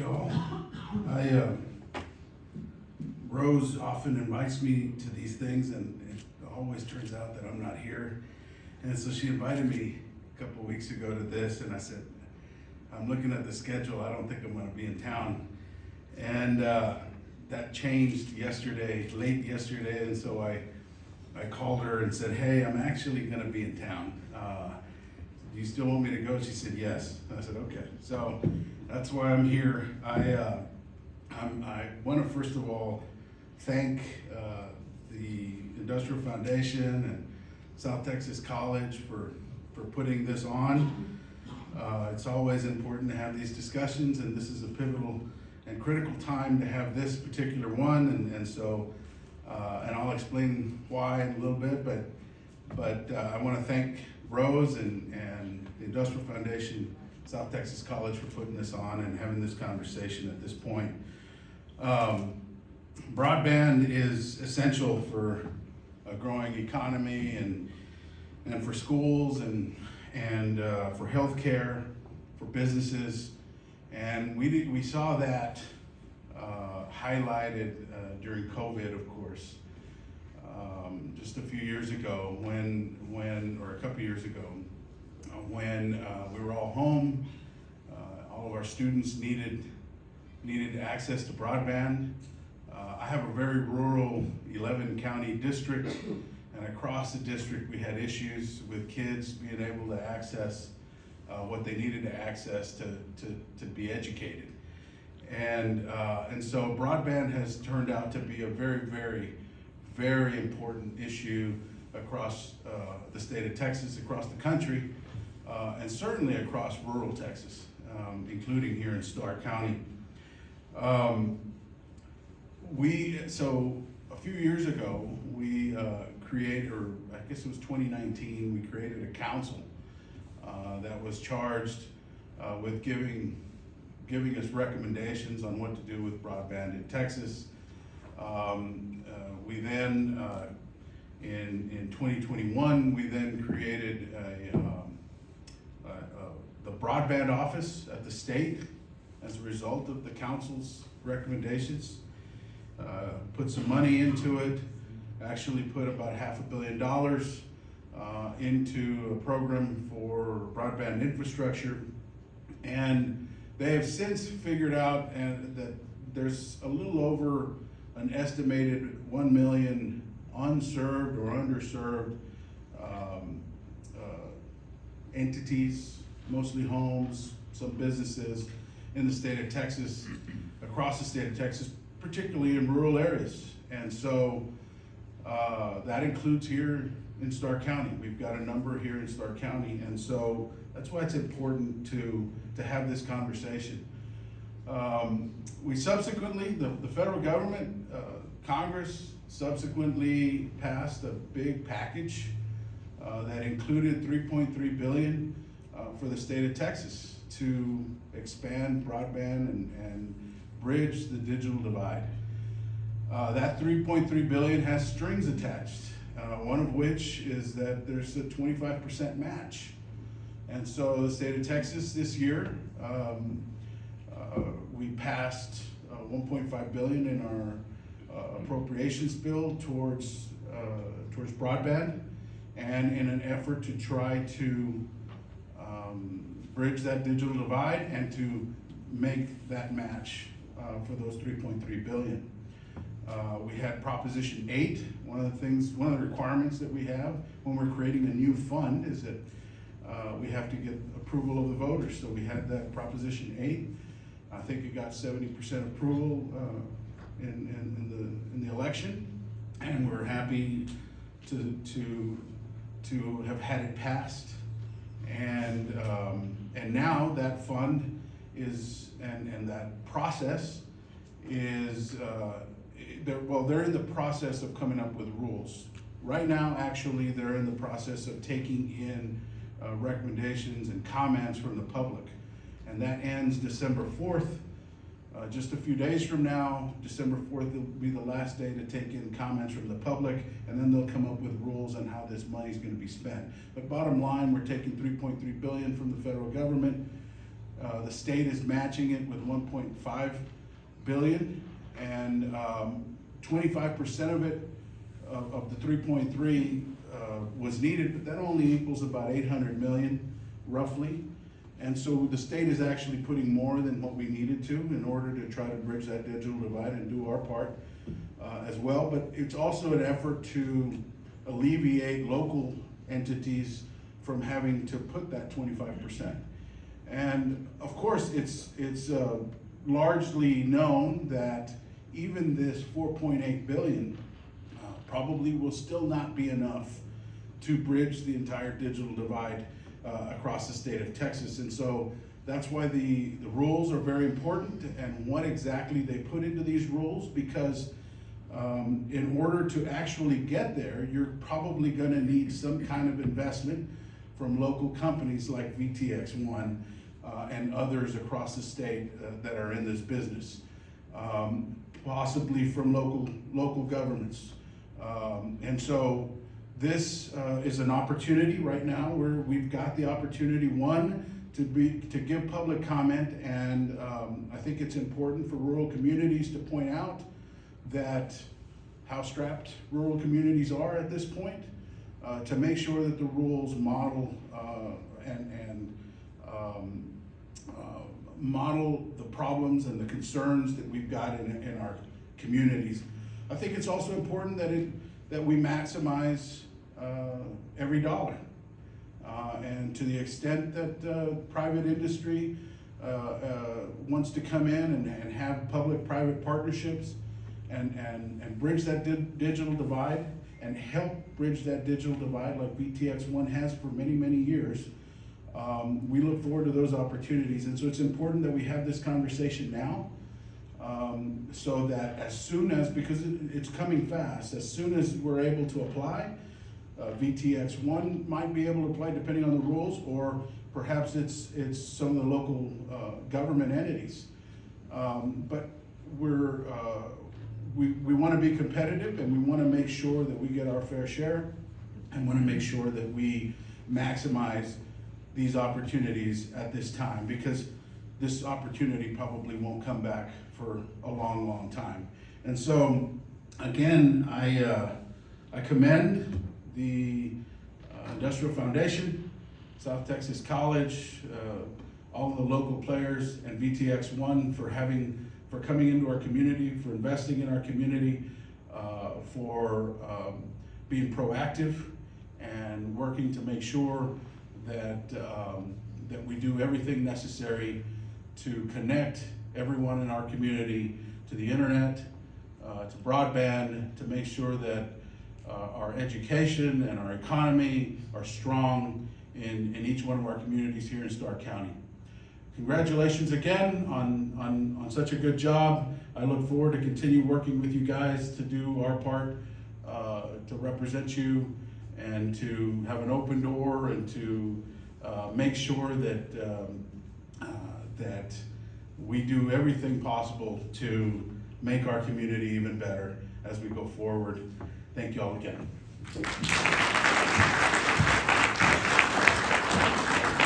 y'all. Rose often invites me to these things, and it always turns out that I'm not here. And so she invited me a couple weeks ago to this, and I said, I'm looking at the schedule, I don't think I'm gonna be in town. And that changed yesterday, late yesterday, and so I called her and said, hey, I'm actually gonna be in town. Do you still want me to go? She said, yes. I said, okay. So that's why I'm here. I want to first of all thank the Industrial Foundation and South Texas College for putting this on. It's always important to have these discussions, and this is a pivotal and critical time to have this particular one, and so and I'll explain why in a little bit, but I want to thank Rose and the Industrial Foundation, South Texas College, for putting this on and having this conversation at this point. Broadband is essential for a growing economy and for schools and for healthcare, for businesses, and we saw that highlighted during COVID, of course. Just a few years ago, or a couple years ago, when we were all home, all of our students needed access to broadband. I have a very rural 11 county district, and across the district we had issues with kids being able to access what they needed to access to be educated. And so broadband has turned out to be a very, very, very important issue across the state of Texas, across the country, and certainly across rural Texas, including here in Starr County. So a few years ago, we created, or I guess it was 2019, we created a council that was charged with giving us recommendations on what to do with broadband in Texas. We then, in 2021, we then created the broadband office at the state as a result of the council's recommendations. Put some money into it, actually put about $500 million into a program for broadband infrastructure. And they have since figured out that there's a little over an estimated 1 million unserved or underserved entities, mostly homes, some businesses in the state of Texas, across the state of Texas, particularly in rural areas. And so that includes here in Starr County. We've got a number here in Starr County, and so that's why it's important to have this conversation. We subsequently, the federal government, Congress subsequently passed a big package that included $3.3 billion for the state of Texas to expand broadband and bridge the digital divide. That $3.3 billion has strings attached, one of which is that there's a 25% match. And so the state of Texas this year, we passed $1.5 billion in our appropriations bill towards broadband, and in an effort to try to bridge that digital divide and to make that match for those $3.3 billion. We had Proposition 8. One of the requirements that we have when we're creating a new fund is that we have to get approval of the voters. So we had that Proposition 8. I think it got 70% approval in the election, and we're happy to have had it passed. And now that fund is and that process is they're in the process of coming up with rules. Right now, actually, they're in the process of taking in recommendations and comments from the public. And that ends December 4th. Just a few days from now, December 4th will be the last day to take in comments from the public, and then they'll come up with rules on how this money is going to be spent. But bottom line, we're taking $3.3 billion from the federal government, The state is matching it with 1.5 billion, and 25% of it, of the 3.3 was needed, but that only equals about 800 million roughly. And so the state is actually putting more than what we needed to in order to try to bridge that digital divide and do our part as well. But it's also an effort to alleviate local entities from having to put that 25%. And of course, it's largely known that even this 4.8 billion probably will still not be enough to bridge the entire digital divide across the state of Texas. And so that's why the rules are very important, and what exactly they put into these rules, because in order to actually get there, you're probably gonna need some kind of investment from local companies like VTX1 and others across the state that are in this business. Possibly from local governments. And so this is an opportunity right now where we've got the opportunity, one, to give public comment, and I think it's important for rural communities to point out that how strapped rural communities are at this point, to make sure that the rules model model the problems and the concerns that we've got in our communities. I think it's also important that we maximize every dollar. And to the extent that private industry wants to come in and have public-private partnerships and bridge that digital divide and help bridge that digital divide like VTX1 has for many, many years, we look forward to those opportunities. And so it's important that we have this conversation now, so that as soon as, because it's coming fast, as soon as we're able to apply, VTX1 might be able to apply depending on the rules, or perhaps it's some of the local government entities. But we want to be competitive, and we want to make sure that we get our fair share, and want to make sure that we maximize these opportunities at this time, because this opportunity probably won't come back for a long, long time. And so, again, I commend the Industrial Foundation, South Texas College, all of the local players, and VTX1 for coming into our community, for investing in our community, for being proactive and working to make sure that that we do everything necessary to connect everyone in our community to the internet, to broadband, to make sure that our education and our economy are strong in each one of our communities here in Starr County. Congratulations again on such a good job. I look forward to continue working with you guys to do our part to represent you and to have an open door, and to make sure that that we do everything possible to make our community even better as we go forward. Thank you all again.